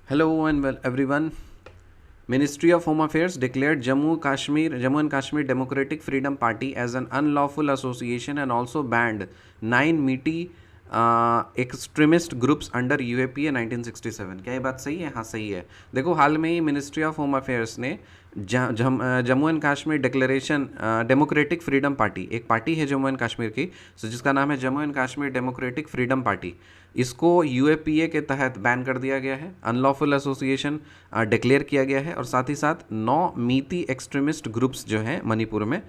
Hello and well everyone. Ministry of Home Affairs declared Jammu and Kashmir Democratic Freedom Party as an unlawful association and also banned 9 meaty extremist groups under UAPA 1967। क्या ये बात सही है? हाँ सही है। देखो हाल में ही मिनिस्ट्री ऑफ होम अफेयर्स ने Jammu and Kashmir declaration democratic Freedom party, एक पार्टी है जम्मू एंड कश्मीर की, जिसका नाम है Jammu and Kashmir Democratic Freedom party, इसको यूएपीए के तहत बैन कर दिया गया है, अनलॉफुल एसोसिएशन डिक्लेयर किया गया है और साथ ही साथ 9 मीती एक्सट्रीमिस्ट ग्रुप्स जो हैं मणिपुर में,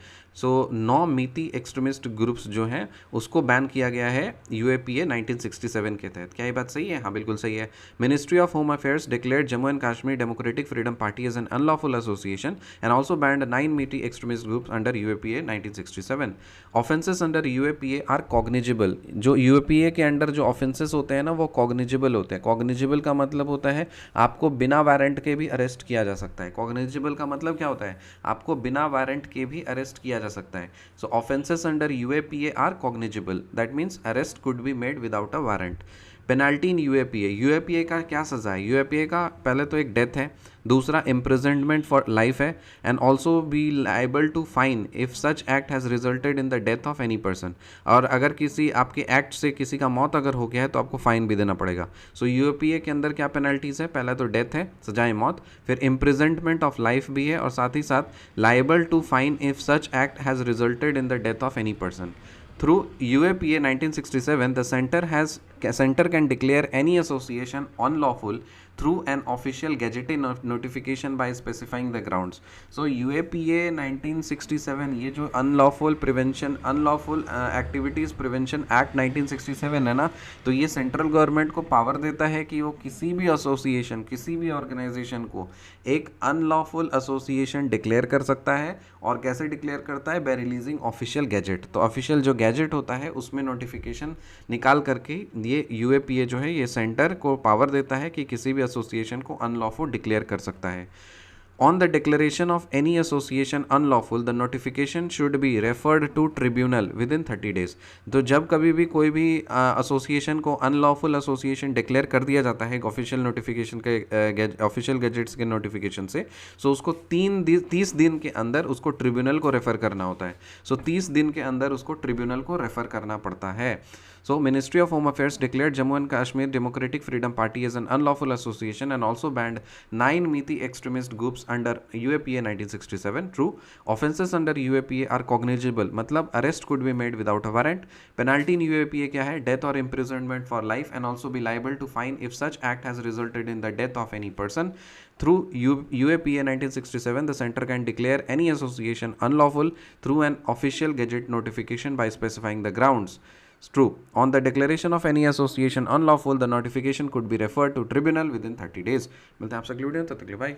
9 मीती एक्सट्रीमिस्ट ग्रुप्स जो हैं उसको बैन किया गया है यूएपीए 1967 के तहत। क्या ये बात सही है? हाँ बिल्कुल सही है। Ministry of home affairs declared Jammu and Kashmir Democratic Freedom Party as an unlawful association and also banned 9 Meitei extremist groups under UAPA 1967। Offences under UAPA are cognizable. जो यूएपीए के अंडर जो ऑफेंसेस होते हैं ना वो कॉग्निजिबल होते हैं। कॉग्निजिबल का मतलब होता है आपको बिना वारंट के भी अरेस्ट किया जा सकता है। कॉग्निजिबल का मतलब क्या होता है? आपको बिना वारंट के भी अरेस्ट किया जा सकता है। So offences under UAPA are cognizable, that means arrest could be made without a warrant. Penalty in UAPA, UAPA का क्या सज़ा है? यूएपीए का पहले तो एक डेथ है, दूसरा इम्प्रिजनमेंट फॉर लाइफ है and also be liable to fine if such act has resulted in the death of any person. और अगर किसी आपके एक्ट से किसी का मौत अगर हो गया है तो आपको फाइन भी देना पड़ेगा। सो यूएपीए के अंदर क्या पेनल्टीज़ है? पहला तो डेथ है, सजाए मौत, फिर इम्प्रिजनमेंट ऑफ लाइफ भी है और साथ ही साथ liable to fine if such act has resulted in the death of any person. Through UAPA 1967, the center can declare any association unlawful through an official gazetted notification by specifying the grounds. So UAPA 1967, ये जो unlawful activities prevention act 1967 है ना, तो ये central government को power देता है कि वो किसी भी एसोसिएशन, किसी भी ऑर्गेनाइजेशन को एक अनलॉफुल एसोसिएशन डिक्लेयर कर सकता है। और कैसे डिक्लेयर करता है? Bye releasing official gazette. तो ऑफिशियल जो गैजेट होता है उसमें नोटिफिकेशन निकाल करके ये यूएपीए जो है ये सेंटर को पावर देता है कि किसी भी एसोसिएशन को अनलॉफुल डिक्लेयर कर सकता है। On the declaration of any association unlawful, the notification should be referred to tribunal within 30 days. तो जब कभी भी कोई भी एसोसिएशन को अनलॉफुल एसोसिएशन डिक्लेयर कर दिया जाता है ऑफिशियल नोटिफिकेशन के ऑफिशियल गैजेट्स के नोटिफिकेशन से, सो उसको 30 दिन के अंदर उसको ट्रिब्यूनल को रेफ़र करना होता है। सो 30 दिन के अंदर उसको ट्रिब्यूनल को रेफ़र करना पड़ता है। So Ministry of Home Affairs declared Jammu and Kashmir Democratic Freedom Party as an unlawful association and also banned 9 मीती extremist groups under UAPA 1967. True, offences under UAPA are cognizable, मतलब arrest could be made without a warrant. Penalty in UAPA क्या है? Death or imprisonment for life and also be liable to fine if such act has resulted in the death of any person. Through UAPA 1967, the center can declare any association unlawful through an official gazette notification by specifying the grounds. It's true. On the declaration of any association unlawful, the notification could be referred to tribunal within 30 days. मिलते हैं आपसे अगली video में, तब तक के लिए bye.